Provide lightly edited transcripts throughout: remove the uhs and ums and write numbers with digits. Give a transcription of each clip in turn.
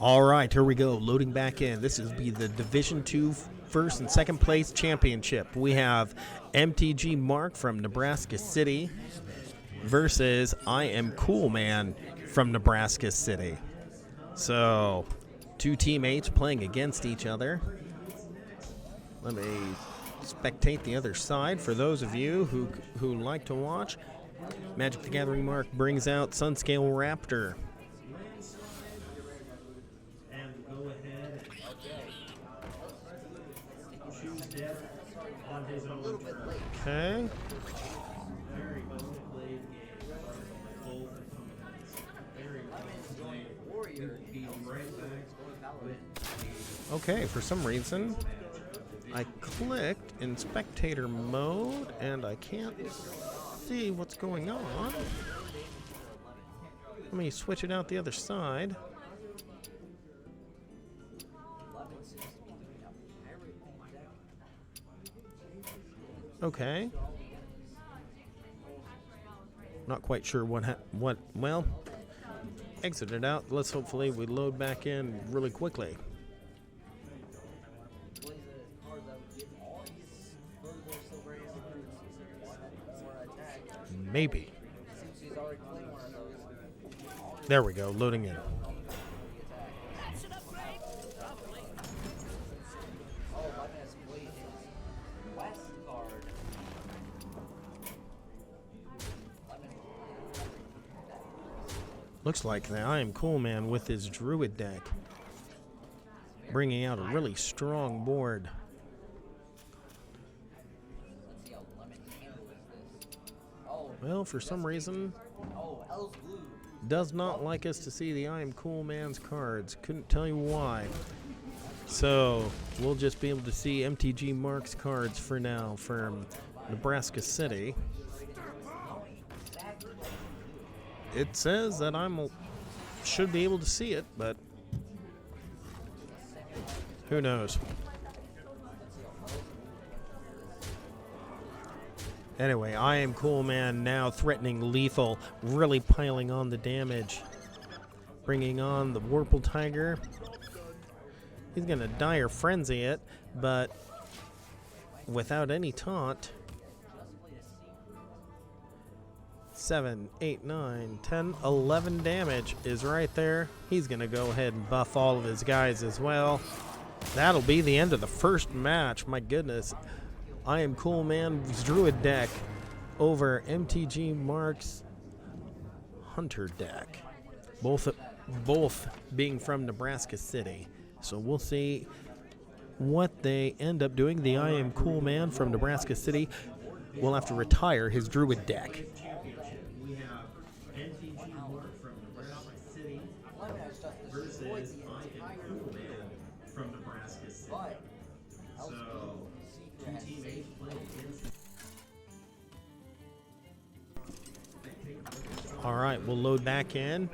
All right, here we go. Loading back in. This is the Division II first and second place championship. We have MTGmark from Nebraska City versus IAmCoolMan from Nebraska City. So, two teammates playing against each other. Let me spectate the other side for those of you who like to watch. Magic the Gathering Mark brings out Sunscale Raptor. Okay. Okay, for some reason, I clicked in spectator mode and I can't see what's going on. Let me switch it out the other side. Okay. Not quite sure well, exit it out. Let's hopefully we load back in really quickly. Maybe. There we go, loading in. Looks like the IAmCoolMan with his Druid deck, bringing out a really strong board. Well, for some reason, does not like us to see the IAmCoolMan's cards. Couldn't tell you why. So, we'll just be able to see MTGmark's cards for now from Nebraska City. It says that should be able to see it, but who knows? Anyway, IAmCoolMan now threatening lethal, really piling on the damage. Bringing on the Warple Tiger. He's going to Dire Frenzy it, but without any taunt. 7, 8, 9, 10, 11 damage is right there. He's going to go ahead and buff all of his guys as well. That'll be the end of the first match. My goodness. IAmCoolMan's Druid deck over MTGmark's Hunter deck. Both being from Nebraska City. So we'll see what they end up doing. The IAmCoolMan from Nebraska City will have to retire his Druid deck. Versus IAmCoolMan from Nebraska City. So, two teammates playing against. All right, we'll load back in.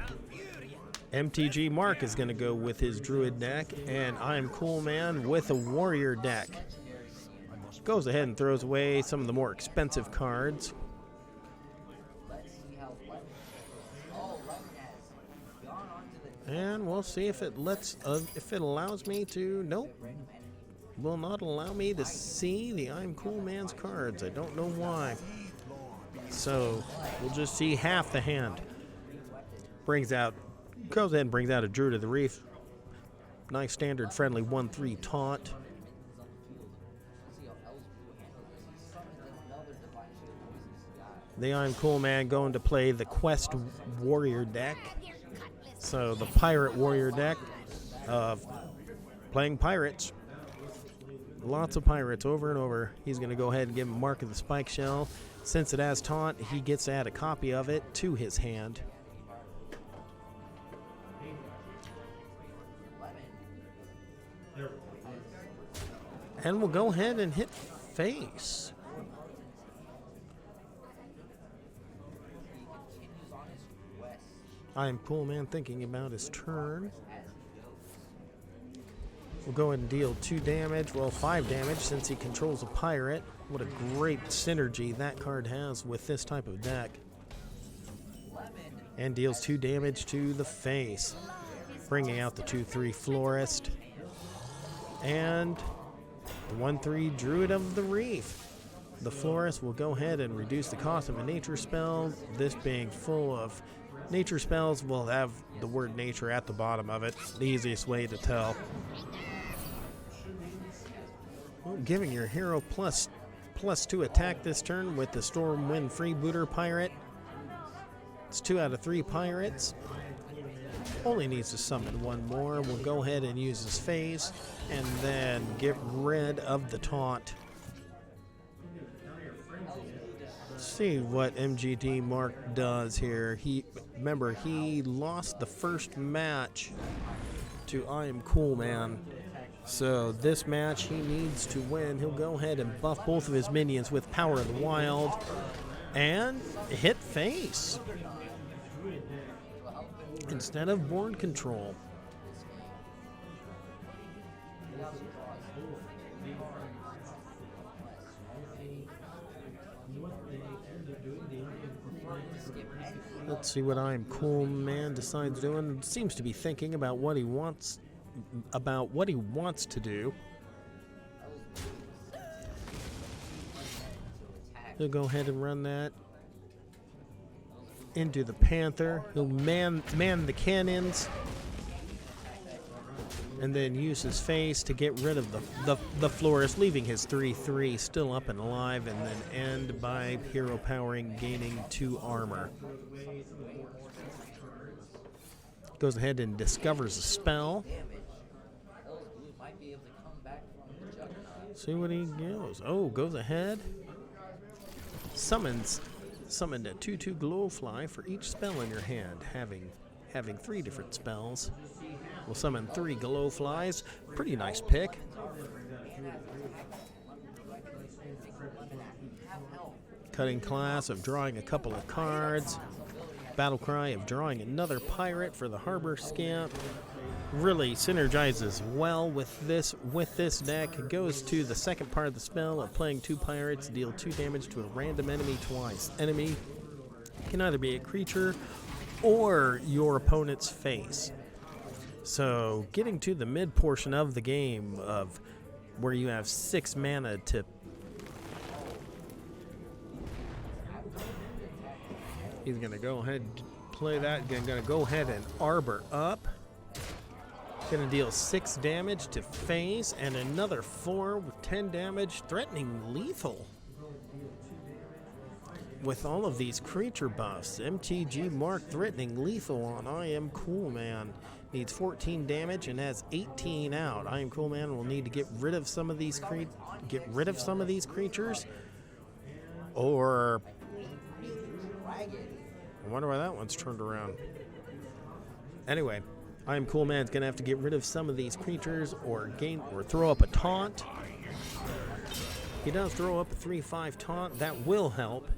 MTGmark is going to go with his Druid deck, and IAmCoolMan with a Warrior deck. Goes ahead and throws away some of the more expensive cards. And we'll see if it allows me to. Nope. Will not allow me to see the IAmCoolMan's cards. I don't know why. So we'll just see half the hand. Goes ahead and brings out a Druid of the Reef. Nice standard friendly 1/3 taunt. The IAmCoolMan going to play the Quest Warrior deck. So the Pirate Warrior deck of playing pirates. Lots of pirates over and over. He's going to go ahead and give him Mark of the Spike Shell. Since it has taunt, he gets to add a copy of it to his hand. And we'll go ahead and hit face. IAmCoolMan thinking about his turn. We'll go ahead and deal 2 damage, well 5 damage since he controls a pirate. What a great synergy that card has with this type of deck. And deals 2 damage to the face. bringing out the 2/3 Florist and the 1/3 Druid of the Reef. The Florist will go ahead and reduce the cost of a nature spell. This being full of nature spells will have the word nature at the bottom of it. The easiest way to tell. Well, giving your hero +2 attack this turn with the Stormwind Freebooter Pirate. It's 2 out of 3 pirates. Only needs to summon one more. We'll go ahead and use his phase and then get rid of the taunt. Let's see what MTGmark does here. Remember, he lost the first match to IAmCoolMan. So this match he needs to win. He'll go ahead and buff both of his minions with Power of the Wild and hit face instead of board control. Let's see what IAmCoolMan decides doing. Seems to be thinking about what he wants to do. He'll go ahead and run that into the Panther. He'll man the cannons and then use his face to get rid of the Florist, leaving his 3/3 still up and alive, and then end by hero powering, gaining 2 armor. Goes ahead and discovers a spell. See what he goes. Oh, goes ahead. Summoned a 2/2 Glowfly for each spell in your hand, having 3 different spells. We'll summon 3 Glowflies. Pretty nice pick. Cutting Class of drawing a couple of cards. Battle Cry of drawing another pirate for the Harbor Scamp. Really synergizes well with this deck. It goes to the second part of the spell of playing 2 pirates, deal 2 damage to a random enemy twice. Enemy can either be a creature or your opponent's face. So getting to the mid portion of the game of where you have 6 mana to he's going to go ahead and play that. Going to go ahead and Arbor up. Going to deal 6 damage to face and another 4 with 10 damage, threatening lethal. With all of these creature buffs, MTGmark threatening lethal on IAmCoolMan. Needs 14 damage and has 18 out. IAmCoolMan will need to get rid of some of these creatures, or I wonder why that one's turned around. Anyway, IAmCoolMan's gonna have to get rid of some of these creatures or throw up a taunt. He does throw up a 3/5 taunt. That will help.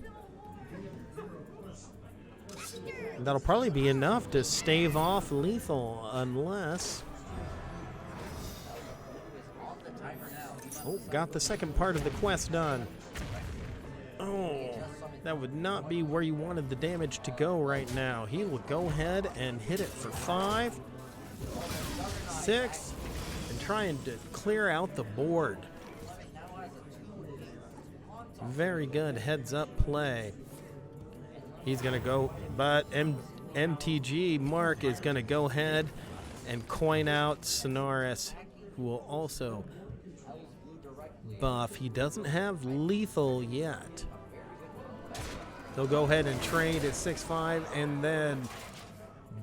That'll probably be enough to stave off lethal, unless... Oh, got the second part of the quest done. Oh, that would not be where you wanted the damage to go right now. He will go ahead and hit it for 5, 6, and trying to clear out the board. Very good heads-up play. He's going to go, but MTGmark is going to go ahead and coin out Sonaris, who will also buff. He doesn't have lethal yet. They'll go ahead and trade at 6/5 and then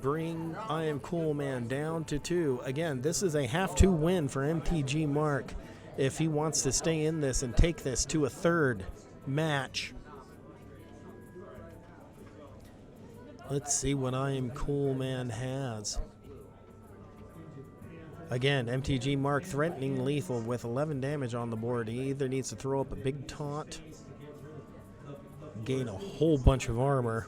bring IAmCoolMan down to 2. Again, this is a have-to win for MTGmark if he wants to stay in this and take this to a 3rd match. Let's see what IAmCoolMan has. Again, MTGmark threatening lethal with 11 damage on the board. He either needs to throw up a big taunt, gain a whole bunch of armor,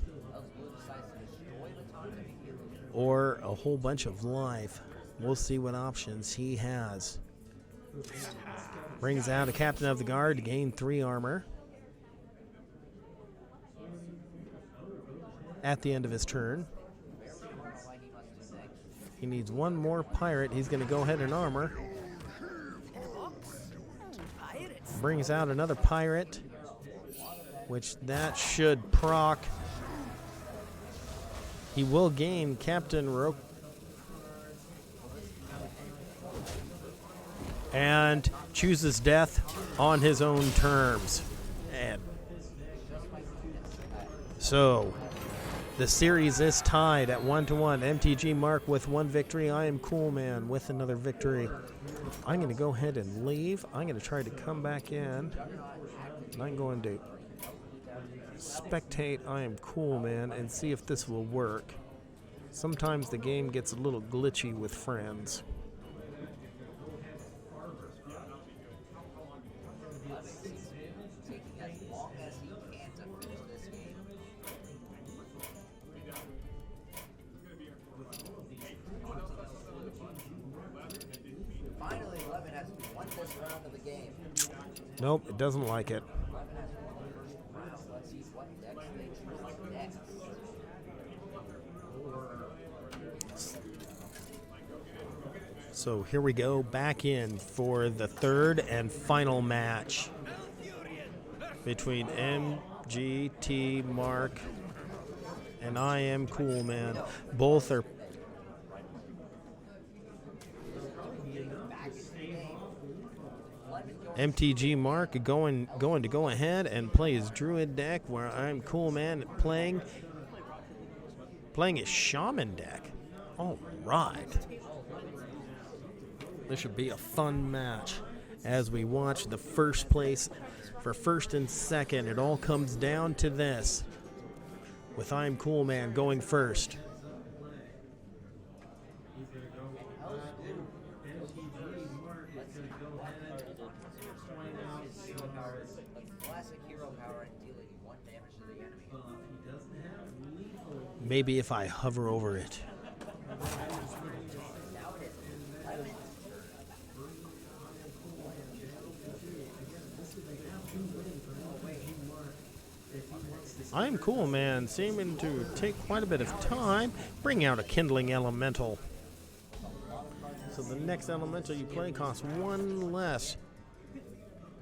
or a whole bunch of life. We'll see what options he has. Brings out a Captain of the Guard to gain 3 armor at the end of his turn. He needs one more pirate. He's going to go ahead and armor. Brings out another pirate, which that should proc. He will gain Captain Roke. And chooses death on his own terms. And so the series is tied at 1-1. MTGmark with one victory. IAmCoolMan with another victory. I'm going to go ahead and leave. I'm going to try to come back in. And I'm going to spectate IAmCoolMan and see if this will work. Sometimes the game gets a little glitchy with friends. Nope, it doesn't like it. So here we go, back in for the third and final match between MTGmark and IAmCoolMan. Both are MTGmark going to go ahead and play his Druid deck, where IAmCoolMan playing his Shaman deck. All right. This should be a fun match as we watch the first place for first and second. It all comes down to this, with IAmCoolMan going first. Maybe if I hover over it. IAmCoolMan seeming to take quite a bit of time. Bring out a Kindling Elemental. So the next elemental you play costs one less.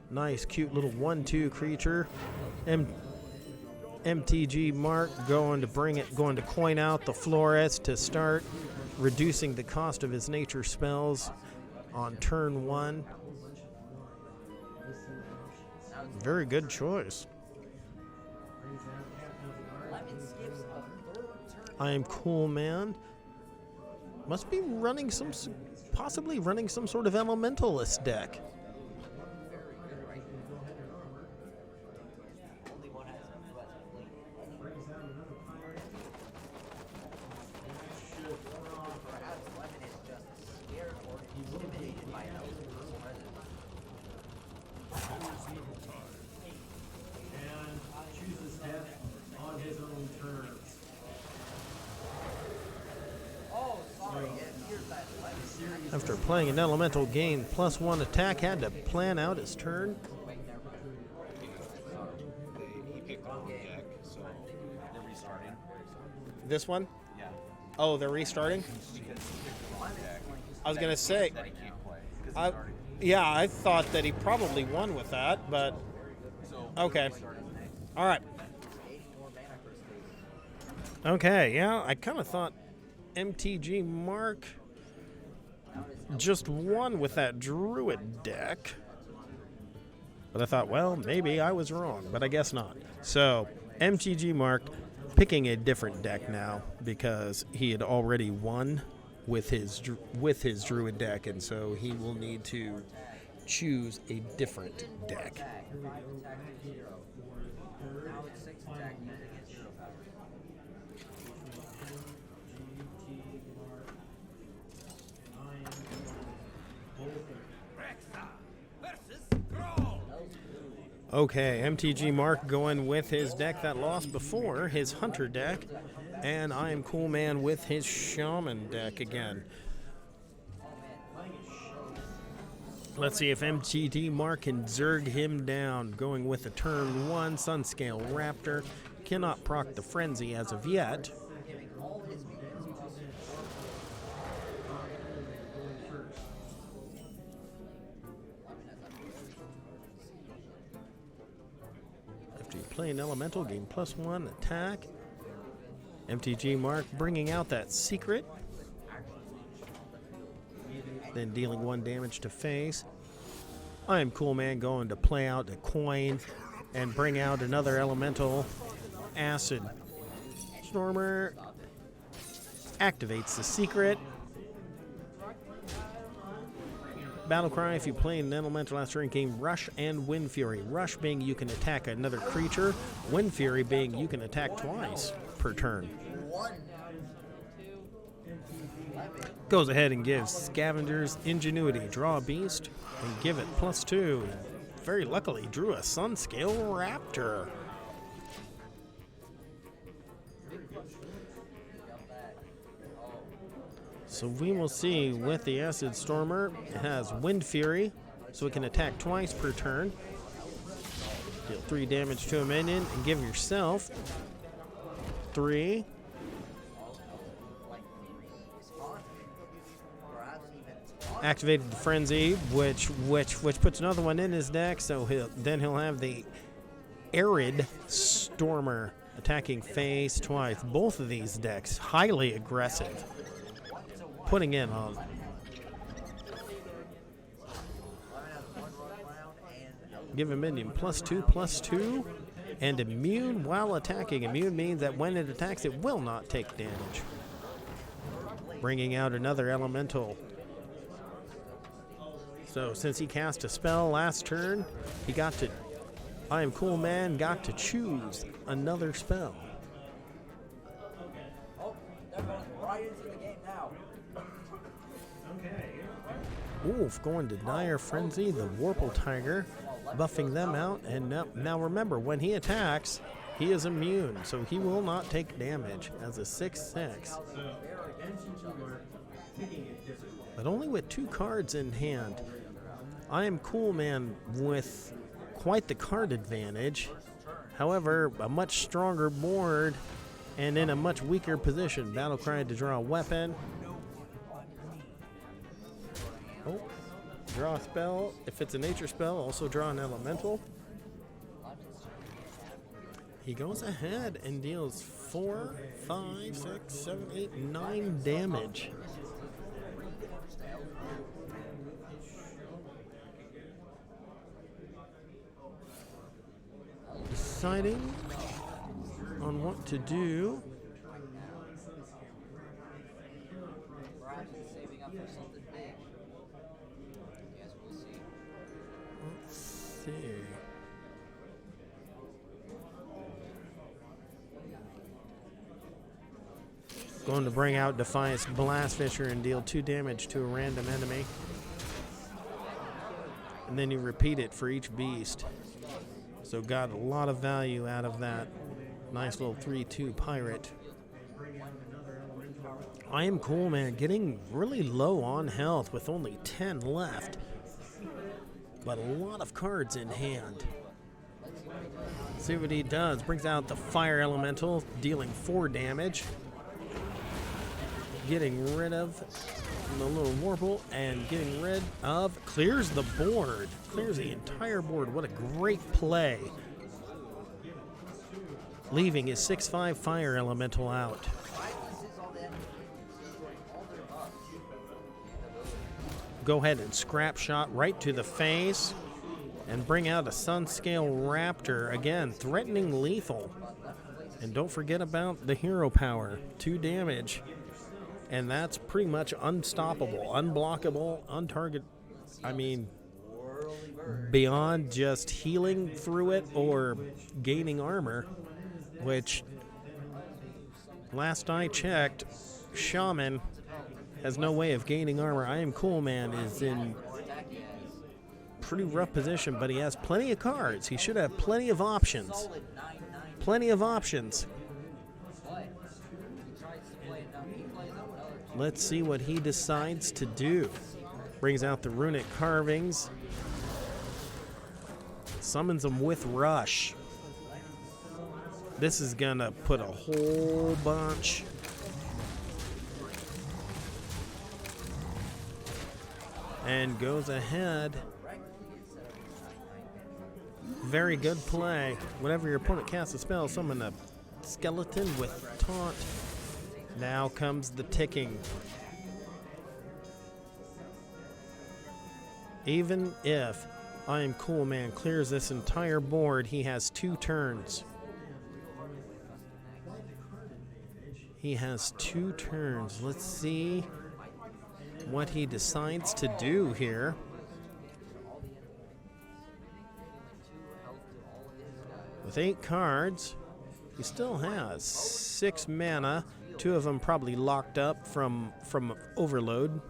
Nice, cute little 1/2 creature. MTGmark going to coin out the Flores to start reducing the cost of his nature spells on turn 1. Very good choice. IAmCoolMan must be running possibly running some sort of elementalist deck. After playing an elemental, gain +1 attack, had to plan out his turn. He picked the wrong deck, so they're restarting. This one? Yeah. Oh, they're restarting? Because he picked the wrong deck. I was going to say, That he can't play. yeah, I thought that he probably won with that, but okay. All right. Okay, yeah, I kind of thought MTGmark just won with that Druid deck. But I thought, well, maybe I was wrong, but I guess not. So, MTGmark picking a different deck now because he had already won with his Druid deck, and so he will need to choose a different deck. Okay, MTGmark going with his deck that lost before, his Hunter deck, and IAmCoolMan with his Shaman deck again. Let's see if MTGmark can Zerg him down, going with a turn 1 Sunscale Raptor. Cannot proc the Frenzy as of yet. play an elemental, gain +1 attack. MTGmark bringing out that secret. Then dealing 1 damage to face. IAmCoolMan going to play out a coin and bring out another elemental. Acid Stormer activates the secret. Battlecry, if you play an elemental last turn, gain Rush and Wind Fury. Rush being you can attack another creature. Wind Fury being you can attack twice per turn. Goes ahead and gives Scavenger's Ingenuity. Draw a beast and give it +2. Very luckily drew a Sunscale Raptor. So we will see with the Acid Stormer, it has Wind Fury, so it can attack twice per turn. Deal 3 damage to a minion and give yourself 3. Activated the Frenzy, which puts another one in his deck, so he'll have the Arid Stormer attacking face twice. Both of these decks highly aggressive. Putting in on. Give a minion +2/+2 and immune while attacking. Immune means that when it attacks, it will not take damage. Bringing out another elemental. So since he cast a spell last turn, IAmCoolMan got to choose another spell. Wolf going to Dire Frenzy, the Warple Tiger, buffing them out. And now remember, when he attacks, he is immune, so he will not take damage as a 6/6. But only with 2 cards in hand. IAmCoolMan with quite the card advantage. However, a much stronger board and in a much weaker position. Battlecry to draw a weapon. Oh, draw a spell. If it's a nature spell, also draw an elemental. He goes ahead and deals 4, 5, 6, 7, 8, 9 damage. Deciding on what to do. Let's see. Going to bring out Defiance Blastfisher and deal 2 damage to a random enemy. And then you repeat it for each beast. So got a lot of value out of that. Nice little 3/2 pirate. IAmCoolMan getting really low on health with only 10 left. But a lot of cards in hand. See what he does. Brings out the Fire Elemental, dealing 4 damage. Getting rid of the little Warple and getting rid of, clears the board. Clears the entire board. What a great play. Leaving his 6/5 Fire Elemental out. Go ahead and scrap shot right to the face and bring out a Sunscale Raptor. Again, threatening lethal. And don't forget about the hero power. 2 damage. And that's pretty much unstoppable, unblockable, untarget. I mean, beyond just healing through it or gaining armor, which last I checked, Shaman has no way of gaining armor. IAmCoolMan is in pretty rough position, but he has plenty of cards. He should have plenty of options. Plenty of options. Let's see what he decides to do. Brings out the runic carvings. Summons them with Rush. This is gonna put a whole bunch. And goes ahead. Very good play. Whenever your opponent casts a spell, summon a skeleton with taunt. Now comes the ticking. Even if IAmCoolMan clears this entire board, he has 2 turns. He has 2 turns. Let's see what he decides to do here. With 8 cards, he still has 6 mana. 2 of them probably locked up from overload.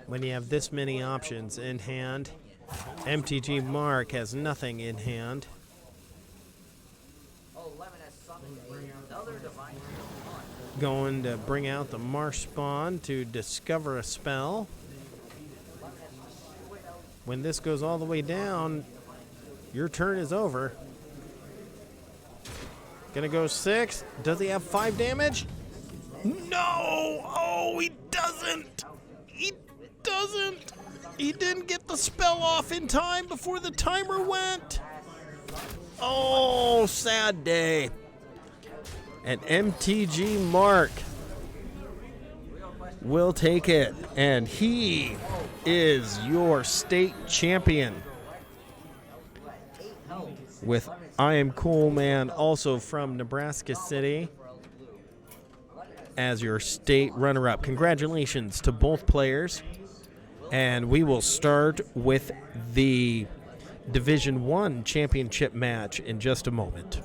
When you have this many options in hand, MTGmark has nothing in hand. Going to bring out the Marsh Spawn to discover a spell. When this goes all the way down, your turn is over. Gonna go 6. Does he have 5 damage? No! Oh, he doesn't! He doesn't! He didn't get the spell off in time before the timer went! Oh, sad day. And MTGmark will take it. And he is your state champion. With IAmCoolMan, also from Nebraska City, as your state runner-up. Congratulations to both players. And we will start with the Division I championship match in just a moment.